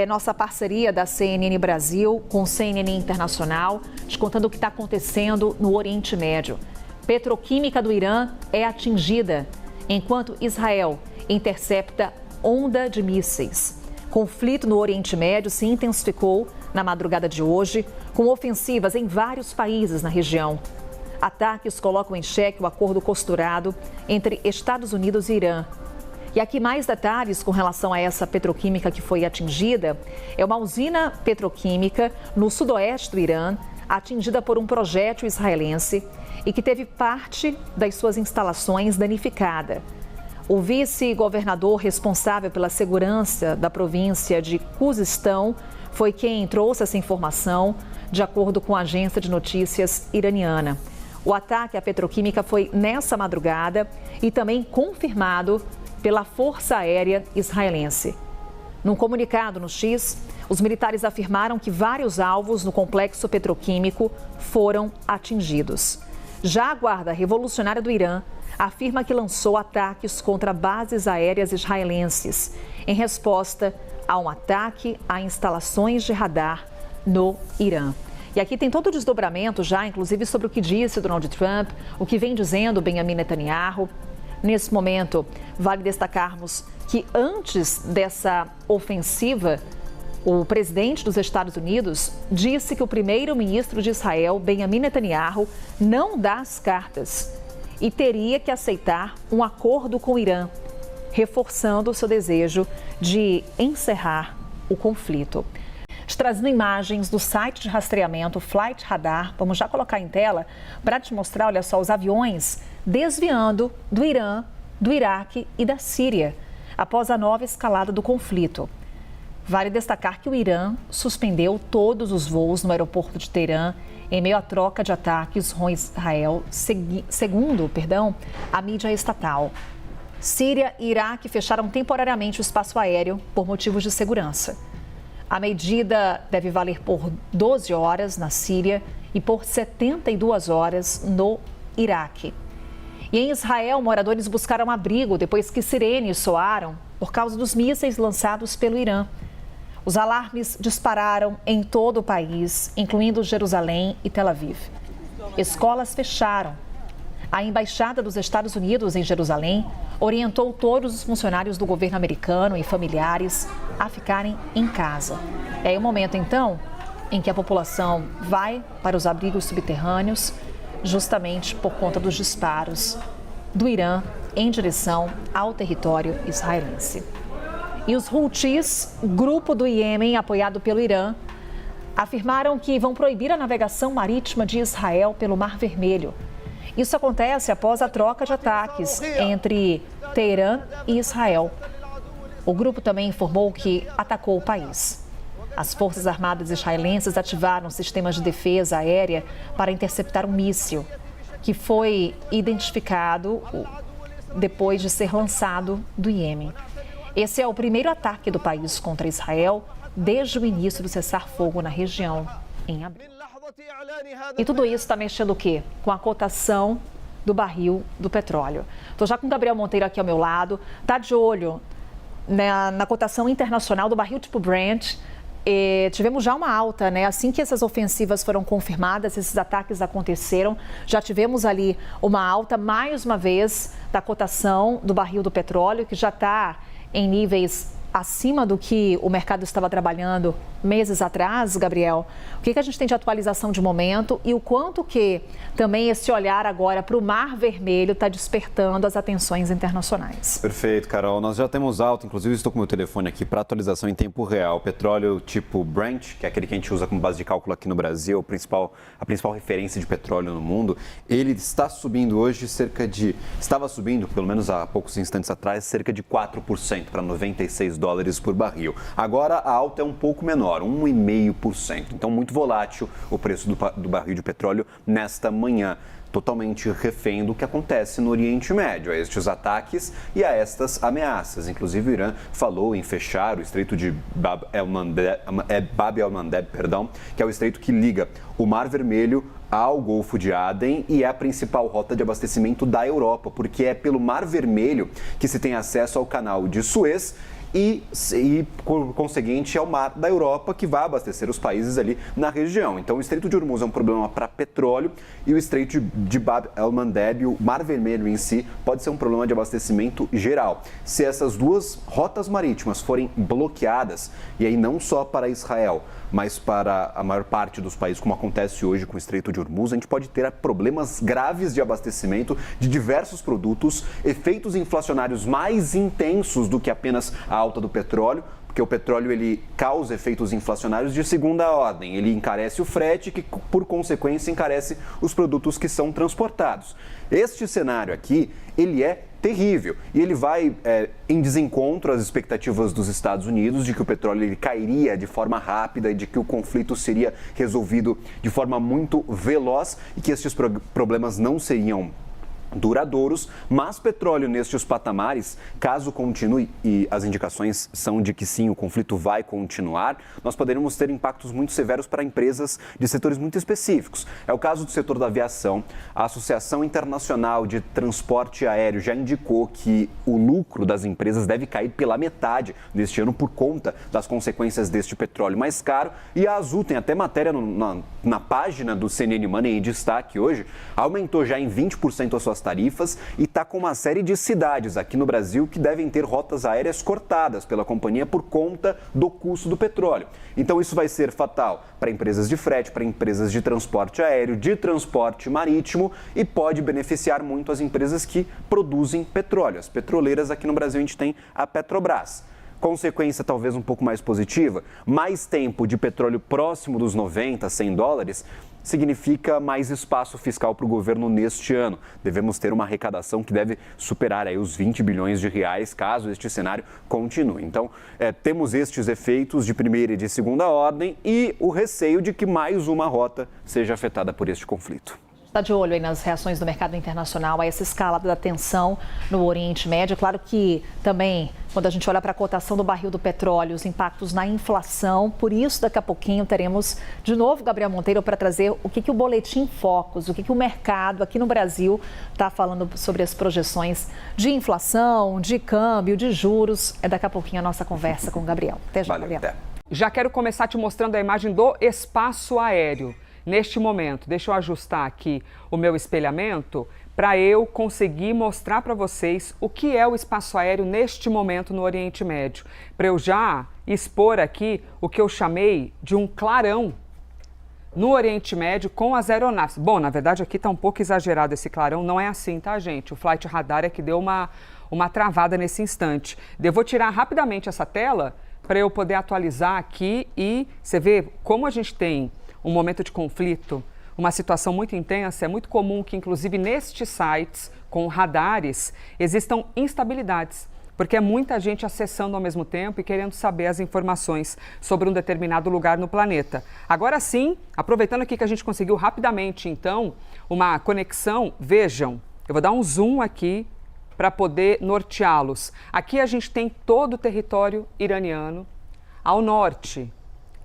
nossa parceria da CNN Brasil com CNN Internacional, te contando o que está acontecendo no Oriente Médio. Petroquímica do Irã é atingida, enquanto Israel intercepta onda de mísseis. Conflito no Oriente Médio se intensificou na madrugada de hoje, com ofensivas em vários países na região. Ataques colocam em xeque o acordo costurado entre Estados Unidos e Irã. E aqui mais detalhes com relação a essa petroquímica que foi atingida. É uma usina petroquímica no sudoeste do Irã, atingida por um projétil israelense e que teve parte das suas instalações danificada. O vice-governador responsável pela segurança da província de Khuzestão foi quem trouxe essa informação, de acordo com a agência de notícias iraniana. O ataque à petroquímica foi nessa madrugada e também confirmado pela Força Aérea Israelense. Num comunicado no X, os militares afirmaram que vários alvos no complexo petroquímico foram atingidos. Já a Guarda Revolucionária do Irã afirma que lançou ataques contra bases aéreas israelenses em resposta a um ataque a instalações de radar no Irã. E aqui tem todo o desdobramento já, inclusive sobre o que disse Donald Trump, o que vem dizendo Benjamin Netanyahu. Nesse momento, vale destacarmos que antes dessa ofensiva, o presidente dos Estados Unidos disse que o primeiro-ministro de Israel, Benjamin Netanyahu, não dá as cartas e teria que aceitar um acordo com o Irã, reforçando o seu desejo de encerrar o conflito. Trazendo imagens do site de rastreamento Flight Radar, vamos já colocar em tela para te mostrar, olha só, os aviões desviando do Irã, do Iraque e da Síria, após a nova escalada do conflito. Vale destacar que o Irã suspendeu todos os voos no aeroporto de Teherã em meio à troca de ataques com Israel, segundo a mídia estatal. Síria e Iraque fecharam temporariamente o espaço aéreo por motivos de segurança. A medida deve valer por 12 horas na Síria e por 72 horas no Iraque. E em Israel, moradores buscaram abrigo depois que sirenes soaram por causa dos mísseis lançados pelo Irã. Os alarmes dispararam em todo o país, incluindo Jerusalém e Tel Aviv. Escolas fecharam. A Embaixada dos Estados Unidos em Jerusalém orientou todos os funcionários do governo americano e familiares a ficarem em casa. É aí o momento, então, em que a população vai para os abrigos subterrâneos, justamente por conta dos disparos do Irã em direção ao território israelense. E os Houthis, grupo do Iêmen apoiado pelo Irã, afirmaram que vão proibir a navegação marítima de Israel pelo Mar Vermelho. Isso acontece após a troca de ataques entre Teherã e Israel. O grupo também informou que atacou o país. As Forças Armadas israelenses ativaram sistemas de defesa aérea para interceptar um míssil, que foi identificado depois de ser lançado do Iêmen. Esse é o primeiro ataque do país contra Israel desde o início do cessar-fogo na região, em abril. E tudo isso está mexendo o quê? Com a cotação do barril do petróleo. Estou já com o Gabriel Monteiro aqui ao meu lado, está de olho na cotação internacional do barril tipo Brent. Tivemos já uma alta, né? Assim que essas ofensivas foram confirmadas, esses ataques aconteceram, já tivemos ali uma alta, mais uma vez, da cotação do barril do petróleo, que já está em níveis acima do que o mercado estava trabalhando meses atrás, Gabriel. O que a gente tem de atualização de momento e o quanto que também esse olhar agora para o Mar Vermelho está despertando as atenções internacionais? Perfeito, Carol. Nós já temos alta, inclusive estou com o meu telefone aqui para atualização em tempo real. Petróleo tipo Brent, que é aquele que a gente usa como base de cálculo aqui no Brasil, a principal referência de petróleo no mundo, ele está subindo hoje estava subindo, pelo menos há poucos instantes atrás, cerca de 4% para $96 por barril. Agora a alta é um pouco menor, 1,5%. Então muito volátil o preço do barril de petróleo nesta manhã, totalmente refém do que acontece no Oriente Médio, a estes ataques e a estas ameaças. Inclusive o Irã falou em fechar o estreito de Bab el-Mandeb, que é o estreito que liga o Mar Vermelho ao Golfo de Aden e é a principal rota de abastecimento da Europa, porque é pelo Mar Vermelho que se tem acesso ao canal de Suez e por conseguinte, ao mar da Europa, que vai abastecer os países ali na região. Então, o Estreito de Hormuz é um problema para petróleo e o Estreito de Bab el-Mandeb, o Mar Vermelho em si, pode ser um problema de abastecimento geral. Se essas duas rotas marítimas forem bloqueadas, e aí não só para Israel, mas para a maior parte dos países, como acontece hoje com o Estreito de Hormuz, a gente pode ter problemas graves de abastecimento de diversos produtos, efeitos inflacionários mais intensos do que apenas a alta do petróleo, porque o petróleo ele causa efeitos inflacionários de segunda ordem. Ele encarece o frete, que por consequência encarece os produtos que são transportados. Este cenário aqui, ele é terrível e ele vai em desencontro às expectativas dos Estados Unidos de que o petróleo ele cairia de forma rápida e de que o conflito seria resolvido de forma muito veloz e que esses problemas não seriam duradouros, mas petróleo nestes patamares, caso continue, e as indicações são de que sim, o conflito vai continuar, nós poderemos ter impactos muito severos para empresas de setores muito específicos. É o caso do setor da aviação. A Associação Internacional de Transporte Aéreo já indicou que o lucro das empresas deve cair pela metade neste ano por conta das consequências deste petróleo mais caro. E a Azul tem até matéria na página do CNN Money em destaque hoje, aumentou já em 20% as suas tarifas e está com uma série de cidades aqui no Brasil que devem ter rotas aéreas cortadas pela companhia por conta do custo do petróleo. Então isso vai ser fatal para empresas de frete, para empresas de transporte aéreo, de transporte marítimo e pode beneficiar muito as empresas que produzem petróleo. As petroleiras aqui no Brasil a gente tem a Petrobras. Consequência talvez um pouco mais positiva, mais tempo de petróleo próximo dos 90, 100 dólares, significa mais espaço fiscal para o governo neste ano. Devemos ter uma arrecadação que deve superar aí os 20 bilhões de reais, caso este cenário continue. Então, temos estes efeitos de primeira e de segunda ordem e o receio de que mais uma rota seja afetada por este conflito. Está de olho aí nas reações do mercado internacional a essa escalada da tensão no Oriente Médio. Claro que também, quando a gente olha para a cotação do barril do petróleo, os impactos na inflação. Por isso, daqui a pouquinho teremos de novo Gabriel Monteiro para trazer o que o Boletim Focus, o que o mercado aqui no Brasil está falando sobre as projeções de inflação, de câmbio, de juros. É daqui a pouquinho a nossa conversa com o Gabriel. Até já, Gabriel. Até. Já quero começar te mostrando a imagem do espaço aéreo. Neste momento, deixa eu ajustar aqui o meu espelhamento para eu conseguir mostrar para vocês o que é o espaço aéreo neste momento no Oriente Médio. Para eu já expor aqui o que eu chamei de um clarão no Oriente Médio com as aeronaves. Bom, na verdade aqui está um pouco exagerado esse clarão, não é assim, tá, gente? O Flight Radar é que deu uma travada nesse instante. Eu vou tirar rapidamente essa tela para eu poder atualizar aqui e você vê como a gente tem um momento de conflito, uma situação muito intensa. É muito comum que, inclusive, nestes sites com radares, existam instabilidades, porque é muita gente acessando ao mesmo tempo e querendo saber as informações sobre um determinado lugar no planeta. Agora sim, aproveitando aqui que a gente conseguiu rapidamente, então, uma conexão, vejam, eu vou dar um zoom aqui para poder norteá-los. Aqui a gente tem todo o território iraniano, ao norte,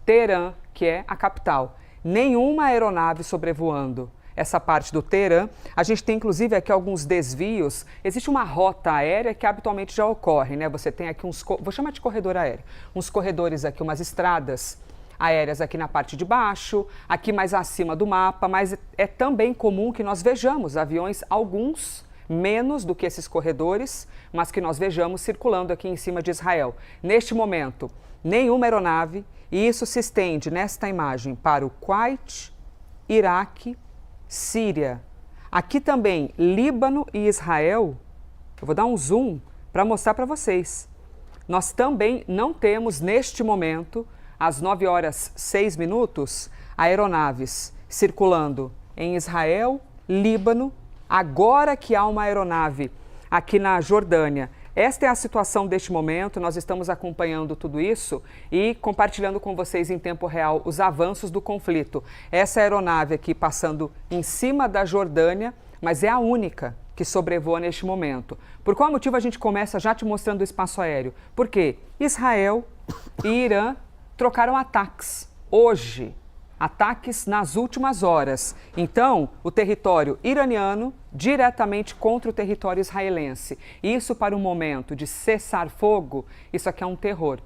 Teherã, que é a capital. Nenhuma aeronave sobrevoando essa parte do Teherã. A gente tem, inclusive, aqui alguns desvios. Existe uma rota aérea que habitualmente já ocorre, né? Você tem aqui vou chamar de corredor aéreo, uns corredores aqui, umas estradas aéreas aqui na parte de baixo, aqui mais acima do mapa, mas é também comum que nós vejamos aviões, alguns menos do que esses corredores, mas que nós vejamos circulando aqui em cima de Israel. Neste momento, nenhuma aeronave. E isso se estende nesta imagem para o Kuwait, Iraque, Síria. Aqui também, Líbano e Israel. Eu vou dar um zoom para mostrar para vocês. Nós também não temos, neste momento, às 9h06, aeronaves circulando em Israel, Líbano. Agora que há uma aeronave aqui na Jordânia. Esta é a situação deste momento, nós estamos acompanhando tudo isso e compartilhando com vocês em tempo real os avanços do conflito. Essa aeronave aqui passando em cima da Jordânia, mas é a única que sobrevoa neste momento. Por qual motivo a gente começa já te mostrando o espaço aéreo? Porque Israel e Irã trocaram ataques hoje, Ataques nas últimas horas. Então, o território iraniano diretamente contra o território israelense. Isso para um momento de cessar fogo, isso aqui é um terror.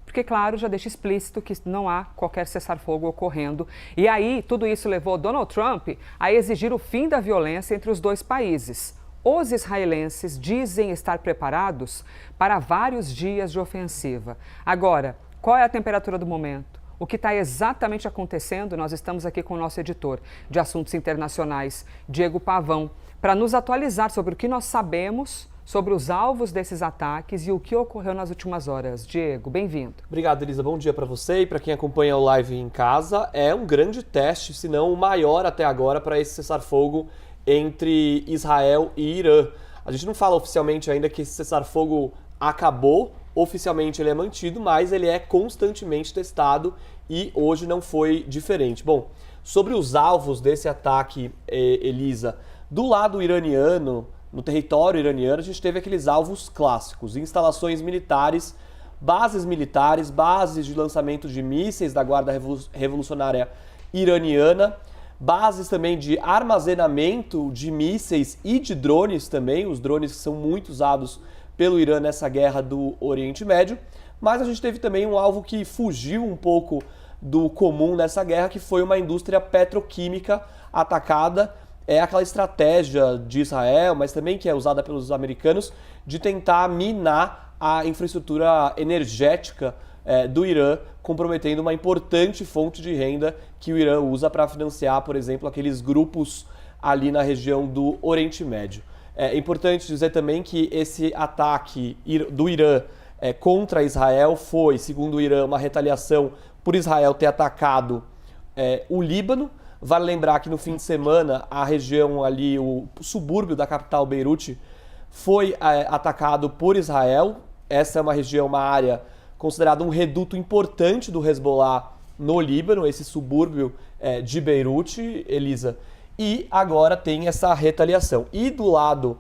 Porque, claro, já deixa explícito que não há qualquer cessar-fogo ocorrendo. E aí, tudo isso levou Donald Trump a exigir o fim da violência entre os dois países. Os israelenses dizem estar preparados para vários dias de ofensiva. Agora, qual é a temperatura do momento? O que está exatamente acontecendo? Nós estamos aqui com o nosso editor de assuntos internacionais, Diego Pavão, para nos atualizar sobre o que nós sabemos sobre os alvos desses ataques e o que ocorreu nas últimas horas. Diego, bem-vindo. Obrigado, Elisa. Bom dia para você e para quem acompanha o live em casa. É um grande teste, se não o maior até agora, para esse cessar-fogo entre Israel e Irã. A gente não fala oficialmente ainda que esse cessar-fogo acabou, oficialmente ele é mantido, mas ele é constantemente testado e hoje não foi diferente. Bom, sobre os alvos desse ataque, Elisa, do lado iraniano, no território iraniano, a gente teve aqueles alvos clássicos, instalações militares, bases de lançamento de mísseis da Guarda Revolucionária Iraniana, bases também de armazenamento de mísseis e de drones também, os drones que são muito usados pelo Irã nessa guerra do Oriente Médio, mas a gente teve também um alvo que fugiu um pouco do comum nessa guerra, que foi uma indústria petroquímica atacada. É aquela estratégia de Israel, mas também que é usada pelos americanos, de tentar minar a infraestrutura energética do Irã, comprometendo uma importante fonte de renda que o Irã usa para financiar, por exemplo, aqueles grupos ali na região do Oriente Médio. É importante dizer também que esse ataque do Irã contra Israel foi, segundo o Irã, uma retaliação por Israel ter atacado o Líbano. Vale lembrar que no fim de semana a região ali, o subúrbio da capital Beirute, foi atacado por Israel. Essa é uma região, uma área considerada um reduto importante do Hezbollah no Líbano, esse subúrbio de Beirute, Elisa. E agora tem essa retaliação. E do lado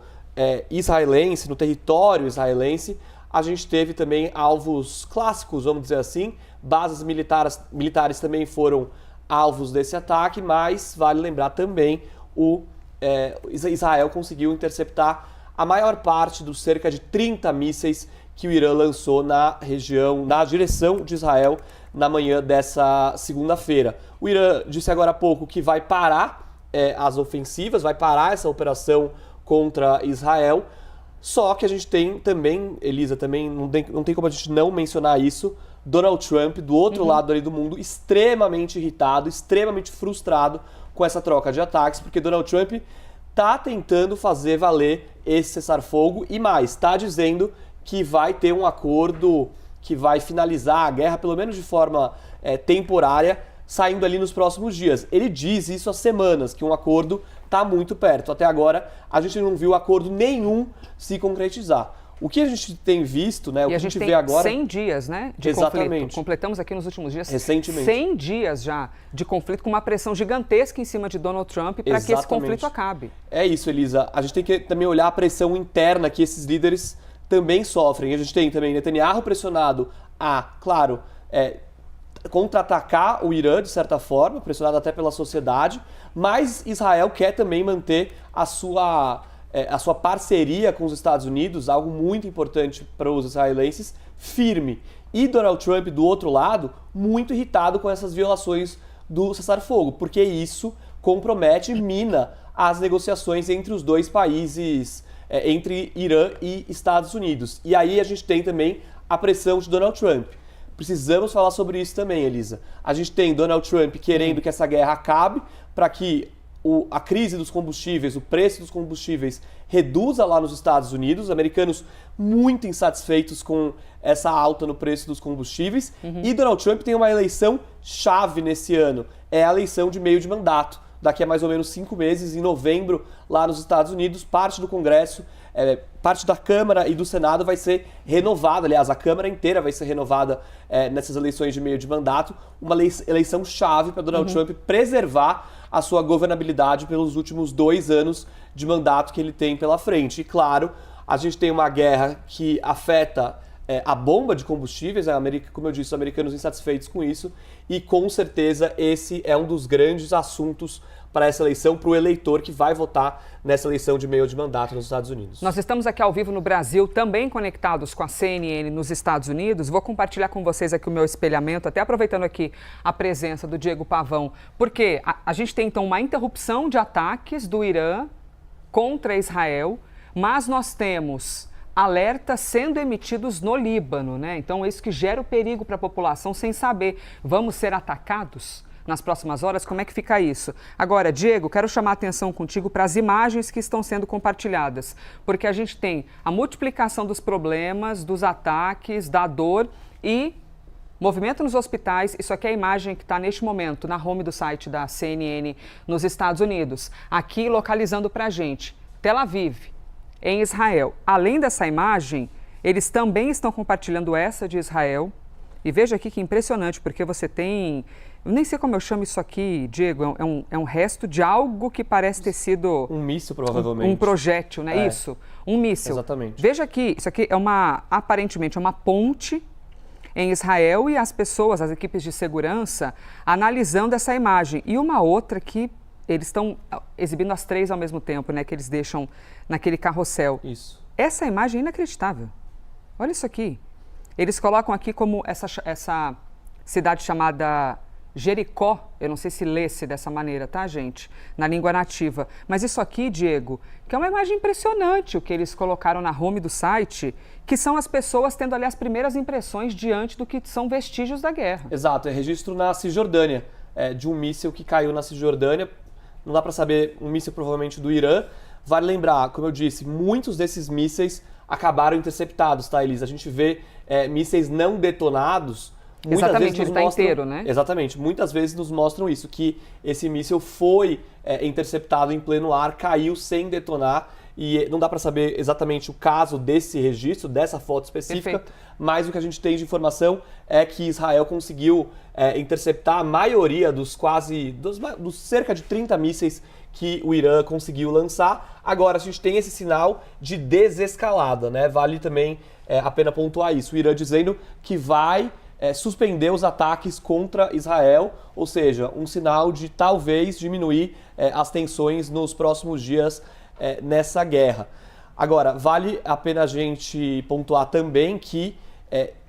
israelense, no território israelense, a gente teve também alvos clássicos, vamos dizer assim. Bases militares também foram alvos desse ataque, mas vale lembrar também Israel conseguiu interceptar a maior parte dos cerca de 30 mísseis que o Irã lançou na região, na direção de Israel, na manhã dessa segunda-feira. O Irã disse agora há pouco que vai parar as ofensivas, vai parar essa operação contra Israel, só que a gente tem também, Elisa, também não tem como a gente não mencionar isso, Donald Trump, do outro lado ali do mundo, extremamente irritado, extremamente frustrado com essa troca de ataques, porque Donald Trump está tentando fazer valer esse cessar-fogo e mais, está dizendo que vai ter um acordo que vai finalizar a guerra, pelo menos de forma temporária, saindo ali nos próximos dias. Ele diz isso há semanas, que um acordo está muito perto. Até agora, a gente não viu acordo nenhum se concretizar. O que a gente tem visto, né? O que a gente vê agora... 100 dias, né, de conflito. Completamos aqui nos últimos dias recentemente 100 dias já de conflito, com uma pressão gigantesca em cima de Donald Trump para que esse conflito acabe. É isso, Elisa. A gente tem que também olhar a pressão interna que esses líderes também sofrem. A gente tem também Netanyahu pressionado a, claro, contra-atacar o Irã, de certa forma, pressionado até pela sociedade, mas Israel quer também manter a sua parceria com os Estados Unidos, algo muito importante para os israelenses, firme. E Donald Trump, do outro lado, muito irritado com essas violações do cessar-fogo, porque isso compromete e mina as negociações entre os dois países, entre Irã e Estados Unidos. E aí a gente tem também a pressão de Donald Trump. Precisamos falar sobre isso também, Elisa. A gente tem Donald Trump querendo que essa guerra acabe para que a crise dos combustíveis, o preço dos combustíveis reduza lá nos Estados Unidos. Os americanos muito insatisfeitos com essa alta no preço dos combustíveis. E Donald Trump tem uma eleição chave nesse ano. É a eleição de meio de mandato. Daqui a mais ou menos 5 meses, em novembro, lá nos Estados Unidos, parte do Congresso, parte da Câmara e do Senado vai ser renovada. Aliás, a Câmara inteira vai ser renovada nessas eleições de meio de mandato. Uma eleição chave para Donald Trump preservar a sua governabilidade pelos últimos 2 anos de mandato que ele tem pela frente. E claro, a gente tem uma guerra que afeta a bomba de combustíveis, como eu disse, os americanos insatisfeitos com isso, e com certeza esse é um dos grandes assuntos para essa eleição, para o eleitor que vai votar nessa eleição de meio de mandato nos Estados Unidos. Nós estamos aqui ao vivo no Brasil, também conectados com a CNN nos Estados Unidos. Vou compartilhar com vocês aqui o meu espelhamento, até aproveitando aqui a presença do Diego Pavão, porque a gente tem então uma interrupção de ataques do Irã contra Israel, mas nós temos alertas sendo emitidos no Líbano, né? Então isso que gera o perigo para a população sem saber, vamos ser atacados nas próximas horas? Como é que fica isso? Agora, Diego, quero chamar a atenção contigo para as imagens que estão sendo compartilhadas, porque a gente tem a multiplicação dos problemas, dos ataques, da dor e movimento nos hospitais. Isso aqui é a imagem que está neste momento na home do site da CNN nos Estados Unidos. Aqui localizando para a gente, Tel Aviv, em Israel. Além dessa imagem, eles também estão compartilhando essa de Israel. E veja aqui que impressionante, porque você tem... Eu nem sei como eu chamo isso aqui, Diego, é um resto de algo que parece ter sido... Um míssil, provavelmente. Um projétil, né? Isso, um míssil. Exatamente. Veja aqui, isso aqui é aparentemente é uma ponte em Israel e as pessoas, as equipes de segurança, analisando essa imagem. E uma outra que eles estão exibindo as três ao mesmo tempo, né? Que eles deixam naquele carrossel. Isso. Essa imagem é inacreditável. Olha isso aqui. Eles colocam aqui como essa cidade chamada Jericó, eu não sei se lê-se dessa maneira, tá, gente? Na língua nativa. Mas isso aqui, Diego, que é uma imagem impressionante o que eles colocaram na home do site, que são as pessoas tendo ali as primeiras impressões diante do que são vestígios da guerra. Exato, é registro na Cisjordânia, de um míssil que caiu na Cisjordânia. Não dá para saber, um míssil provavelmente do Irã. Vale lembrar, como eu disse, muitos desses mísseis acabaram interceptados, tá, Elisa? A gente vê mísseis não detonados. Exatamente, ele está inteiro, né? Exatamente, muitas vezes nos mostram isso, que esse míssil foi interceptado em pleno ar, caiu sem detonar, e não dá para saber exatamente o caso desse registro, dessa foto específica. Perfeito. Mas o que a gente tem de informação é que Israel conseguiu interceptar a maioria dos cerca de 30 mísseis que o Irã conseguiu lançar. Agora a gente tem esse sinal de desescalada, né? Vale também a pena pontuar isso. O Irã dizendo que vai suspender os ataques contra Israel, ou seja, um sinal de talvez diminuir as tensões nos próximos dias nessa guerra. Agora, vale a pena a gente pontuar também que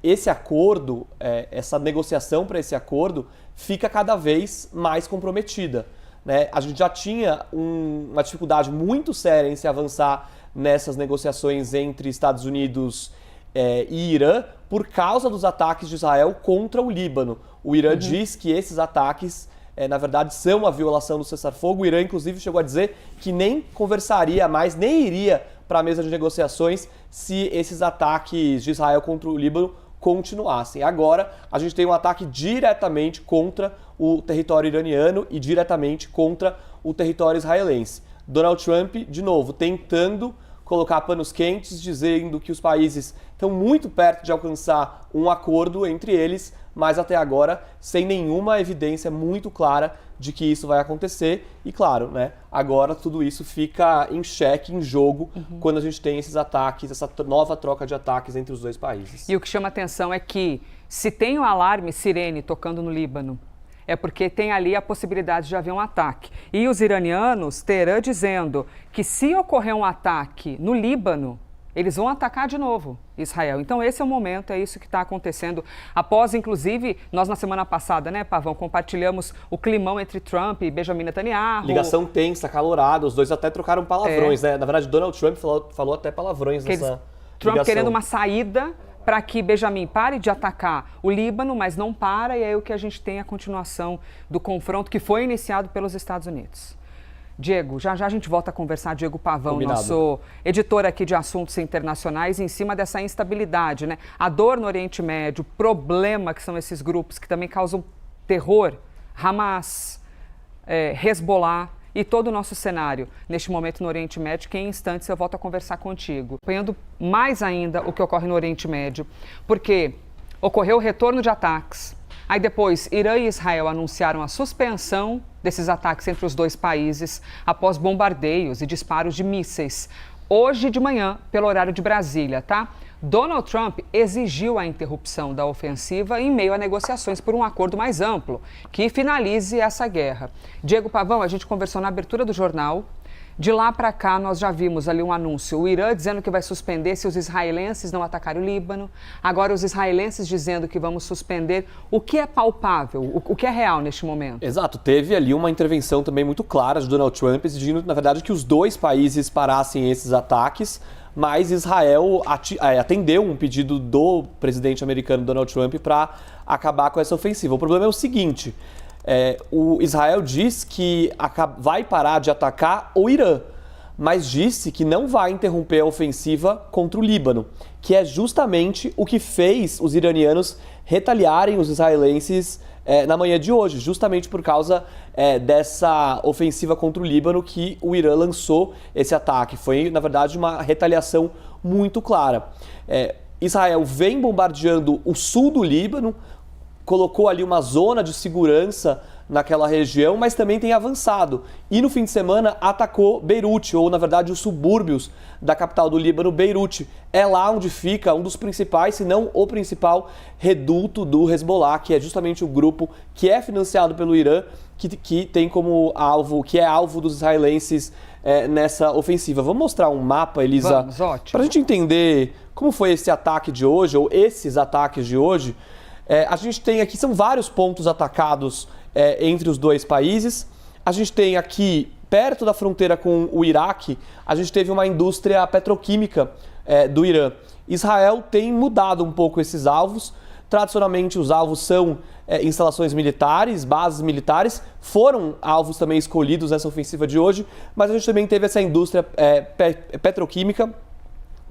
esse acordo, essa negociação para esse acordo, fica cada vez mais comprometida, né? A gente já tinha uma dificuldade muito séria em se avançar nessas negociações entre Estados Unidos e Irã por causa dos ataques de Israel contra o Líbano. O Irã diz que esses ataques, na verdade, são uma violação do cessar-fogo. O Irã, inclusive, chegou a dizer que nem conversaria mais, nem iria para a mesa de negociações se esses ataques de Israel contra o Líbano continuassem. Agora, a gente tem um ataque diretamente contra o território iraniano e diretamente contra o território israelense. Donald Trump, de novo, tentando colocar panos quentes, dizendo que os países estão muito perto de alcançar um acordo entre eles, mas até agora sem nenhuma evidência muito clara de que isso vai acontecer. E claro, né, agora tudo isso fica em xeque, em jogo, quando a gente tem esses ataques, essa nova troca de ataques entre os dois países. E o que chama atenção é que se tem o alarme sirene tocando no Líbano, é porque tem ali a possibilidade de haver um ataque. E os iranianos, Teherã dizendo que se ocorrer um ataque no Líbano, eles vão atacar de novo Israel. Então esse é o momento, é isso que está acontecendo. Após, inclusive, nós na semana passada, né, Pavão, compartilhamos o climão entre Trump e Benjamin Netanyahu. Ligação tensa, acalorada, os dois até trocaram palavrões, né? Na verdade, Donald Trump falou até palavrões nessa ligação. Trump querendo uma saída para que Benjamin pare de atacar o Líbano, mas não para, e aí o que a gente tem é a continuação do confronto que foi iniciado pelos Estados Unidos. Diego, já a gente volta a conversar, Diego Pavão, Combinado. Nosso editor aqui de assuntos internacionais, em cima dessa instabilidade, né? A dor no Oriente Médio, o problema que são esses grupos que também causam terror, Hamas, Hezbollah, e todo o nosso cenário neste momento no Oriente Médio, que em instantes eu volto a conversar contigo. Acompanhando mais ainda o que ocorre no Oriente Médio, porque ocorreu o retorno de ataques, aí depois Irã e Israel anunciaram a suspensão desses ataques entre os dois países após bombardeios e disparos de mísseis. Hoje de manhã, pelo horário de Brasília, tá? Donald Trump exigiu a interrupção da ofensiva em meio a negociações por um acordo mais amplo, que finalize essa guerra. Diego Pavão, a gente conversou na abertura do jornal. De lá para cá, nós já vimos ali um anúncio. O Irã dizendo que vai suspender se os israelenses não atacarem o Líbano. Agora, os israelenses dizendo que vamos suspender. O que é palpável? O que é real neste momento? Exato. Teve ali uma intervenção também muito clara de Donald Trump, exigindo, na verdade, que os dois países parassem esses ataques. Mas Israel atendeu um pedido do presidente americano Donald Trump para acabar com essa ofensiva. O problema é o seguinte... o Israel diz que vai parar de atacar o Irã, mas disse que não vai interromper a ofensiva contra o Líbano, que é justamente o que fez os iranianos retaliarem os israelenses na manhã de hoje, justamente por causa dessa ofensiva contra o Líbano que o Irã lançou esse ataque. Foi, na verdade, uma retaliação muito clara. Israel vem bombardeando o sul do Líbano, colocou ali uma zona de segurança naquela região, mas também tem avançado. E no fim de semana atacou Beirute, ou na verdade os subúrbios da capital do Líbano, Beirute. É lá onde fica um dos principais, se não o principal reduto do Hezbollah, que é justamente o grupo que é financiado pelo Irã, que tem como alvo, que é alvo dos israelenses nessa ofensiva. Vamos mostrar um mapa, Elisa? Vamos, ótimo. Para a gente entender como foi esse ataque de hoje, ou esses ataques de hoje. A gente tem aqui, são vários pontos atacados entre os dois países. A gente tem aqui, perto da fronteira com o Iraque, a gente teve uma indústria petroquímica do Irã. Israel tem mudado um pouco esses alvos. Tradicionalmente, os alvos são instalações militares, bases militares. Foram alvos também escolhidos nessa ofensiva de hoje, mas a gente também teve essa indústria petroquímica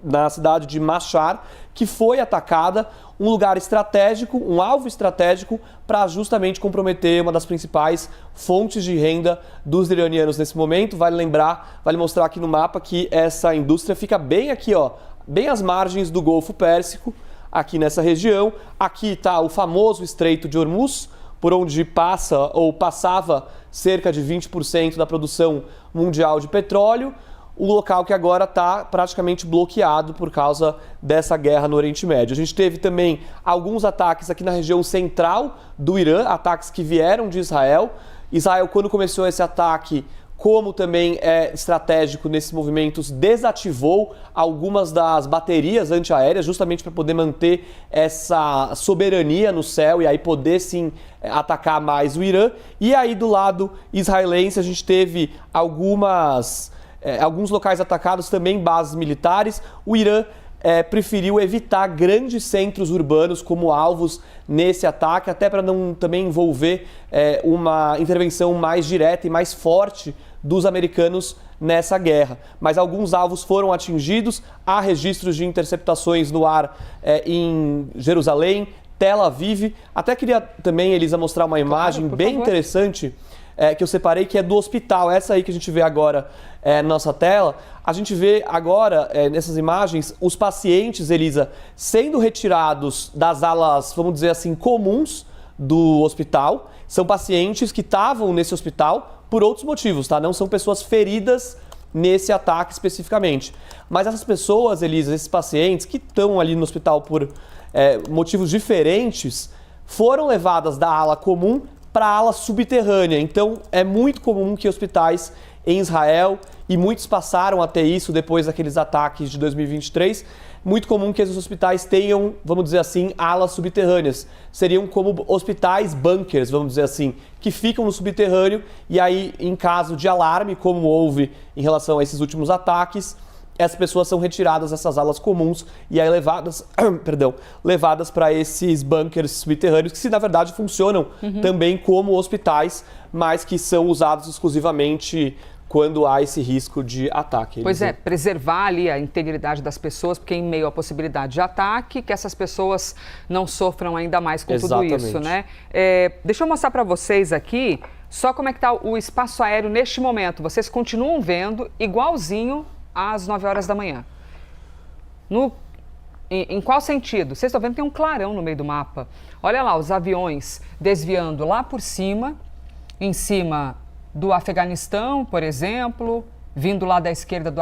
na cidade de Mashhad, que foi atacada, um lugar estratégico, um alvo estratégico para justamente comprometer uma das principais fontes de renda dos iranianos nesse momento. Vale mostrar aqui no mapa que essa indústria fica bem aqui, bem às margens do Golfo Pérsico, aqui nessa região. Aqui está o famoso Estreito de Hormuz, por onde passava cerca de 20% da produção mundial de petróleo. O local que agora está praticamente bloqueado por causa dessa guerra no Oriente Médio. A gente teve também alguns ataques aqui na região central do Irã, ataques que vieram de Israel. Israel, quando começou esse ataque, como também é estratégico nesses movimentos, desativou algumas das baterias antiaéreas, justamente para poder manter essa soberania no céu e aí poder sim atacar mais o Irã. E aí do lado israelense a gente teve alguns locais atacados, também bases militares. O Irã preferiu evitar grandes centros urbanos como alvos nesse ataque, até para não também envolver uma intervenção mais direta e mais forte dos americanos nessa guerra. Mas alguns alvos foram atingidos, há registros de interceptações no ar em Jerusalém, Tel Aviv. Até queria também, Elisa, mostrar uma imagem bem interessante que eu separei, que é do hospital. Essa aí que a gente vê agora na nossa tela. A gente vê agora, nessas imagens, os pacientes, Elisa, sendo retirados das alas, vamos dizer assim, comuns do hospital. São pacientes que estavam nesse hospital por outros motivos, tá? Não são pessoas feridas nesse ataque especificamente. Mas essas pessoas, Elisa, esses pacientes que estão ali no hospital por motivos diferentes, foram levadas da ala comum para a ala subterrânea. Então, é muito comum que hospitais em Israel, e muitos passaram a ter isso depois daqueles ataques de 2023, muito comum que esses hospitais tenham, vamos dizer assim, alas subterrâneas. Seriam como hospitais bunkers, vamos dizer assim, que ficam no subterrâneo e aí, em caso de alarme, como houve em relação a esses últimos ataques, essas pessoas são retiradas dessas alas comuns e aí levadas para esses bunkers subterrâneos, que na verdade funcionam também como hospitais, mas que são usados exclusivamente quando há esse risco de ataque. Pois é, preservar ali a integridade das pessoas, porque em meio à possibilidade de ataque, que essas pessoas não sofram ainda mais com tudo isso, né? Deixa eu mostrar para vocês aqui só como é que está o espaço aéreo neste momento. Vocês continuam vendo igualzinho às 9 horas da manhã. Em qual sentido? Vocês estão vendo que tem um clarão no meio do mapa. Olha lá, os aviões desviando lá por cima, em cima do Afeganistão, por exemplo, vindo lá da esquerda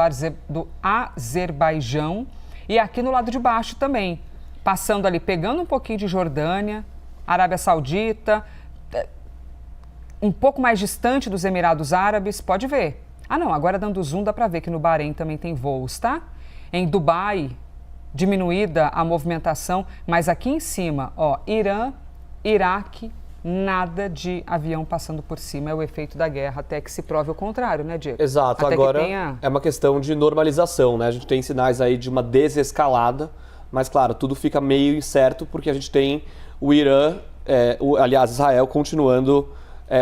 do Azerbaijão. E aqui no lado de baixo também, passando ali, pegando um pouquinho de Jordânia, Arábia Saudita, um pouco mais distante dos Emirados Árabes, pode ver. Ah não, agora dando zoom dá para ver que no Bahrein também tem voos, tá? Em Dubai, diminuída a movimentação, mas aqui em cima, ó, Irã, Iraque, nada de avião passando por cima, é o efeito da guerra, até que se prove o contrário, né, Diego? Exato, até agora é uma questão de normalização, né? A gente tem sinais aí de uma desescalada, mas claro, tudo fica meio incerto porque a gente tem o Irã, aliás, Israel continuando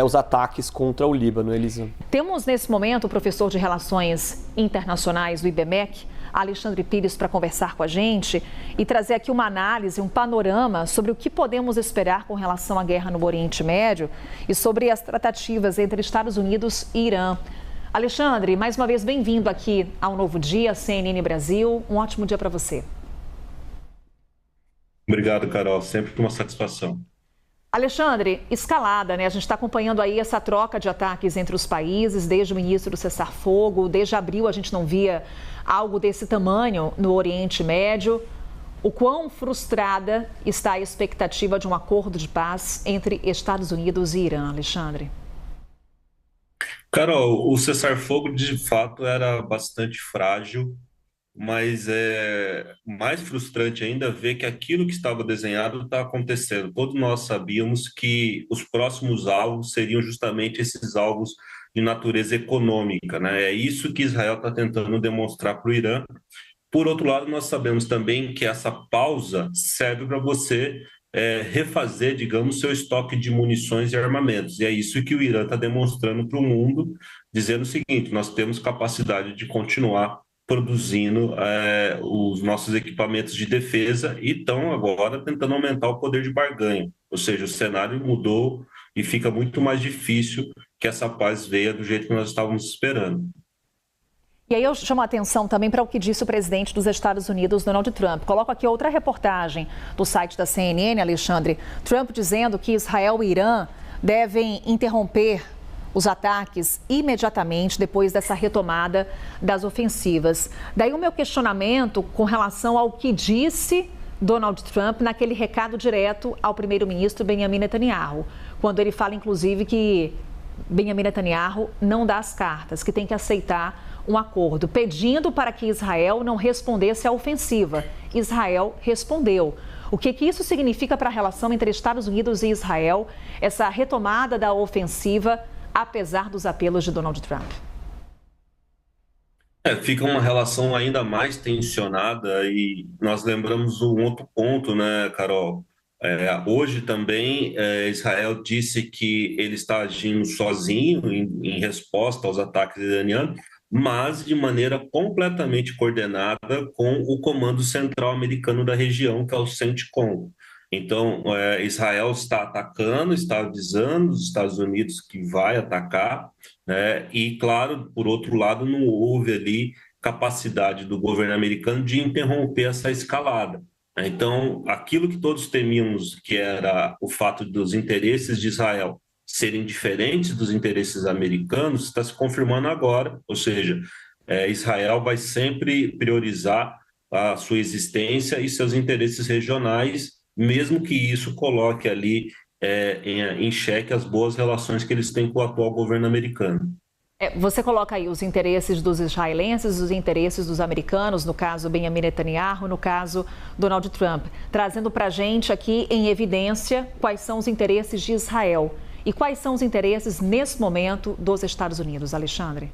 os ataques contra o Líbano, Elisa. Temos nesse momento o professor de Relações Internacionais do IBMEC, Alexandre Pires, para conversar com a gente e trazer aqui uma análise, um panorama sobre o que podemos esperar com relação à guerra no Oriente Médio e sobre as tratativas entre Estados Unidos e Irã. Alexandre, mais uma vez bem-vindo aqui ao Novo Dia, CNN Brasil. Um ótimo dia para você. Obrigado, Carol. Sempre uma satisfação. Alexandre, escalada, né? A gente está acompanhando aí essa troca de ataques entre os países desde o início do cessar-fogo. Desde abril a gente não via algo desse tamanho no Oriente Médio. O quão frustrada está a expectativa de um acordo de paz entre Estados Unidos e Irã, Alexandre? Carol, o cessar-fogo de fato era bastante frágil, mas é mais frustrante ainda ver que aquilo que estava desenhado está acontecendo. Todos nós sabíamos que os próximos alvos seriam justamente esses alvos de natureza econômica, né? É isso que Israel está tentando demonstrar para o Irã. Por outro lado, nós sabemos também que essa pausa serve para você refazer, digamos, seu estoque de munições e armamentos. E é isso que o Irã está demonstrando para o mundo, dizendo o seguinte: nós temos capacidade de continuar produzindo os nossos equipamentos de defesa e estão agora tentando aumentar o poder de barganha. Ou seja, o cenário mudou e fica muito mais difícil que essa paz venha do jeito que nós estávamos esperando. E aí eu chamo a atenção também para o que disse o presidente dos Estados Unidos, Donald Trump. Coloco aqui outra reportagem do site da CNN, Alexandre. Trump dizendo que Israel e Irã devem interromper os ataques imediatamente depois dessa retomada das ofensivas. Daí o meu questionamento com relação ao que disse Donald Trump naquele recado direto ao primeiro-ministro Benjamin Netanyahu, quando ele fala, inclusive, que Benjamin Netanyahu não dá as cartas, que tem que aceitar um acordo, pedindo para que Israel não respondesse à ofensiva. Israel respondeu. O que isso significa para a relação entre Estados Unidos e Israel, essa retomada da ofensiva, apesar dos apelos de Donald Trump? Fica uma relação ainda mais tensionada e nós lembramos um outro ponto, né, Carol? Hoje também Israel disse que ele está agindo sozinho em resposta aos ataques iranianos, mas de maneira completamente coordenada com o Comando Central Americano da região, que é o CENTCOM. Então, Israel está atacando, está avisando os Estados Unidos que vai atacar, né? E, claro, por outro lado, não houve ali capacidade do governo americano de interromper essa escalada. Então, aquilo que todos temíamos, que era o fato dos interesses de Israel serem diferentes dos interesses americanos, está se confirmando agora, ou seja, Israel vai sempre priorizar a sua existência e seus interesses regionais, mesmo que isso coloque ali em xeque as boas relações que eles têm com o atual governo americano. Você coloca aí os interesses dos israelenses, os interesses dos americanos, no caso Benjamin Netanyahu, no caso Donald Trump, trazendo para a gente aqui em evidência quais são os interesses de Israel e quais são os interesses nesse momento dos Estados Unidos, Alexandre.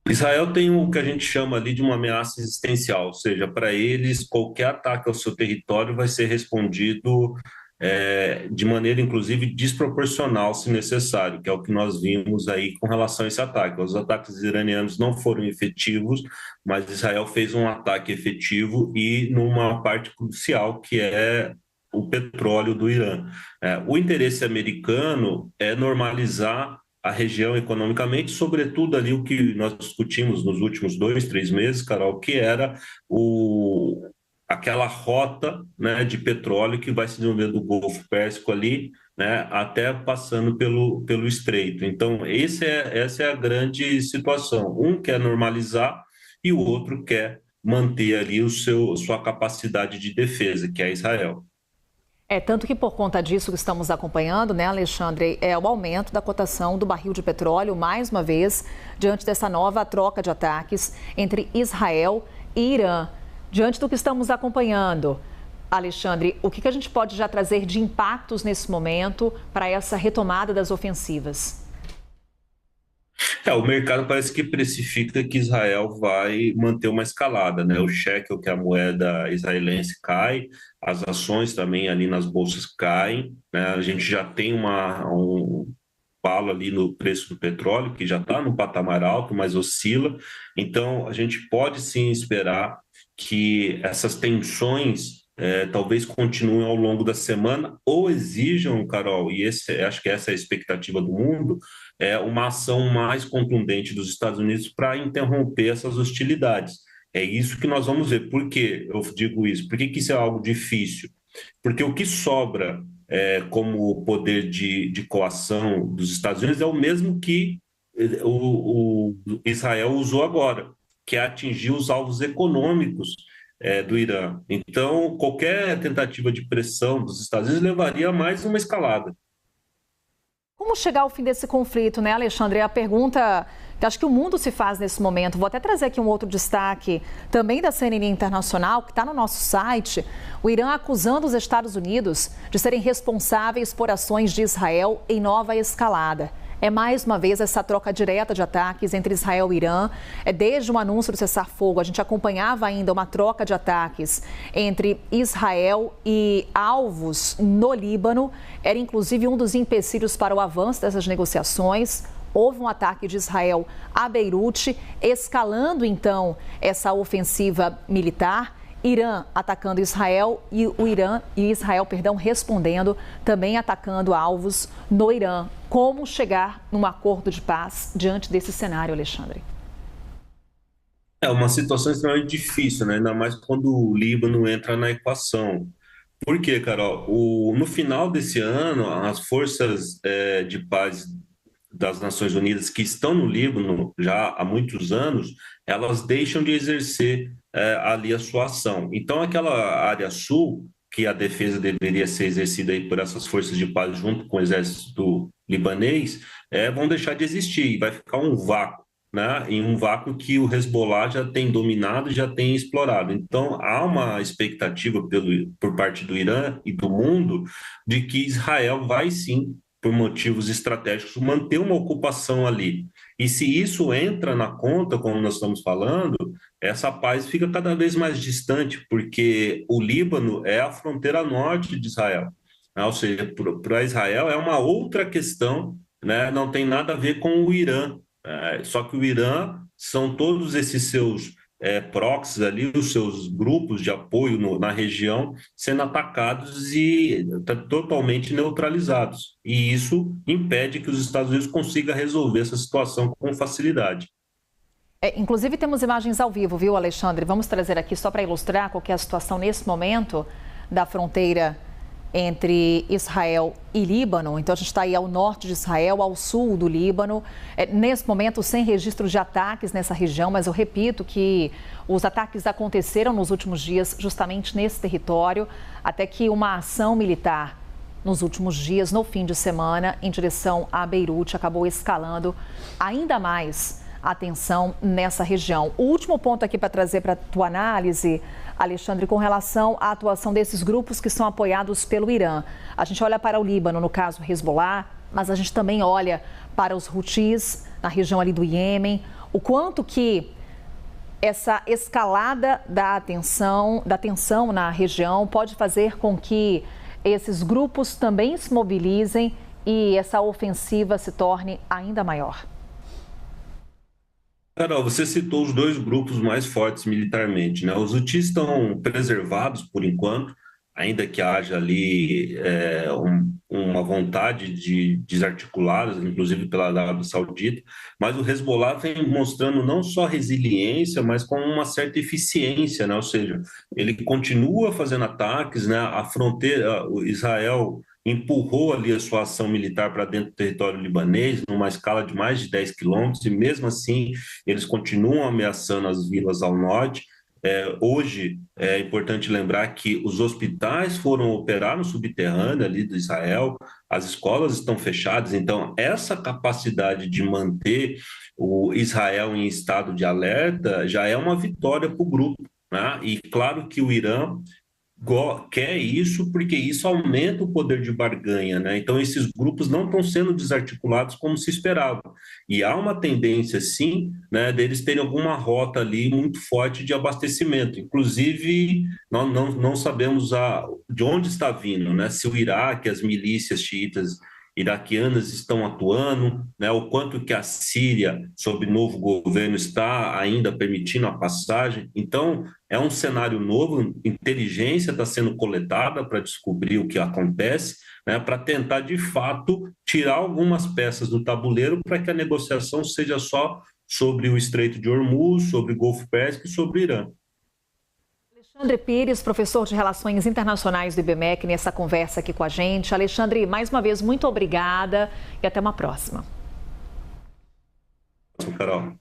Israel tem o que a gente chama ali de uma ameaça existencial, ou seja, para eles qualquer ataque ao seu território vai ser respondido de maneira, inclusive, desproporcional, se necessário, que é o que nós vimos aí com relação a esse ataque. Os ataques iranianos não foram efetivos, mas Israel fez um ataque efetivo e numa parte crucial, que é o petróleo do Irã. O interesse americano é normalizar a região economicamente, sobretudo ali o que nós discutimos nos últimos 2, 3 meses, Carol, que era aquela rota, né, de petróleo que vai se desenvolver do Golfo Pérsico ali, né, até passando pelo Estreito. Então, essa é a grande situação. Um quer normalizar e o outro quer manter ali sua capacidade de defesa, que é Israel. Tanto que por conta disso que estamos acompanhando, né, Alexandre, é o aumento da cotação do barril de petróleo, mais uma vez, diante dessa nova troca de ataques entre Israel e Irã. Diante do que estamos acompanhando, Alexandre, o que a gente pode já trazer de impactos nesse momento para essa retomada das ofensivas? O mercado parece que precifica que Israel vai manter uma escalada, né? O shekel, que é a moeda israelense, cai, as ações também ali nas bolsas caem, né? A gente já tem um balo ali no preço do petróleo, que já está no patamar alto, mas oscila. Então, a gente pode sim esperar que essas tensões talvez continuem ao longo da semana ou exijam, Carol, e acho que essa é a expectativa do mundo, uma ação mais contundente dos Estados Unidos para interromper essas hostilidades. É isso que nós vamos ver. Por que eu digo isso? Por que isso é algo difícil? Porque o que sobra como poder de coação dos Estados Unidos é o mesmo que o Israel usou agora, que é atingir os alvos econômicos do Irã. Então, qualquer tentativa de pressão dos Estados Unidos levaria a mais uma escalada. Como chegar ao fim desse conflito, né, Alexandre? É a pergunta que acho que o mundo se faz nesse momento. Vou até trazer aqui um outro destaque, também da CNN Internacional, que está no nosso site. O Irã acusando os Estados Unidos de serem responsáveis por ações de Israel em nova escalada. É mais uma vez essa troca direta de ataques entre Israel e Irã. Desde o anúncio do cessar-fogo, a gente acompanhava ainda uma troca de ataques entre Israel e alvos no Líbano. Era inclusive um dos empecilhos para o avanço dessas negociações. Houve um ataque de Israel a Beirute, escalando então essa ofensiva militar. Irã atacando Israel e Israel respondendo, também atacando alvos no Irã. Como chegar num acordo de paz diante desse cenário, Alexandre? É uma situação extremamente difícil, né? Ainda mais quando o Líbano entra na equação. Por quê, Carol? No final desse ano, as forças de paz das Nações Unidas que estão no Líbano já há muitos anos, elas deixam de exercer ali a sua ação. Então, aquela área sul, que a defesa deveria ser exercida aí por essas forças de paz junto com o exército libanês, vão deixar de existir e vai ficar um vácuo, né? Em um vácuo que o Hezbollah já tem dominado, já tem explorado. Então, há uma expectativa por parte do Irã e do mundo de que Israel vai sim, por motivos estratégicos, manter uma ocupação ali. E se isso entra na conta, como nós estamos falando, essa paz fica cada vez mais distante, porque o Líbano é a fronteira norte de Israel. Ou seja, para Israel é uma outra questão, né? Não tem nada a ver com o Irã. Só que o Irã são todos esses seus proxies ali, os seus grupos de apoio na região sendo atacados e totalmente neutralizados. E isso impede que os Estados Unidos consigam resolver essa situação com facilidade. Inclusive temos imagens ao vivo, viu, Alexandre? Vamos trazer aqui só para ilustrar qual que é a situação nesse momento da fronteira entre Israel e Líbano. Então, a gente está aí ao norte de Israel, ao sul do Líbano. Nesse momento, sem registro de ataques nessa região, mas eu repito que os ataques aconteceram nos últimos dias justamente nesse território, até que uma ação militar nos últimos dias, no fim de semana, em direção a Beirute, acabou escalando ainda mais a tensão nessa região. O último ponto aqui para trazer para a tua análise, Alexandre, com relação à atuação desses grupos que são apoiados pelo Irã. A gente olha para o Líbano, no caso Hezbollah, mas a gente também olha para os Houthis, na região ali do Iêmen. O quanto que essa escalada da tensão na região pode fazer com que esses grupos também se mobilizem e essa ofensiva se torne ainda maior? Carol, você citou os dois grupos mais fortes militarmente, né? Os Houthis estão preservados por enquanto, ainda que haja ali uma vontade de desarticulá-los, inclusive pela Arábia Saudita, mas o Hezbollah vem mostrando não só resiliência, mas com uma certa eficiência, né? Ou seja, ele continua fazendo ataques, né? A fronteira, o Israel empurrou ali a sua ação militar para dentro do território libanês, numa escala de mais de 10 quilômetros, e mesmo assim eles continuam ameaçando as vilas ao norte. Hoje é importante lembrar que os hospitais foram operar no subterrâneo ali do Israel, as escolas estão fechadas, então essa capacidade de manter o Israel em estado de alerta já é uma vitória para o grupo, né? E claro que o Irã quer isso porque isso aumenta o poder de barganha, né? Então esses grupos não estão sendo desarticulados como se esperava. E há uma tendência, sim, né, deles terem alguma rota ali muito forte de abastecimento. Inclusive, nós não sabemos de onde está vindo, né? Se o Iraque, as milícias xiitas iraquianas estão atuando, né? O quanto que a Síria, sob novo governo, está ainda permitindo a passagem. Então, é um cenário novo, inteligência está sendo coletada para descobrir o que acontece, né? Para tentar, de fato, tirar algumas peças do tabuleiro para que a negociação seja só sobre o Estreito de Hormuz, sobre o Golfo Pérsico e sobre o Irã. Alexandre Pires, professor de Relações Internacionais do IBMEC, nessa conversa aqui com a gente. Alexandre, mais uma vez, muito obrigada e até uma próxima. Carol.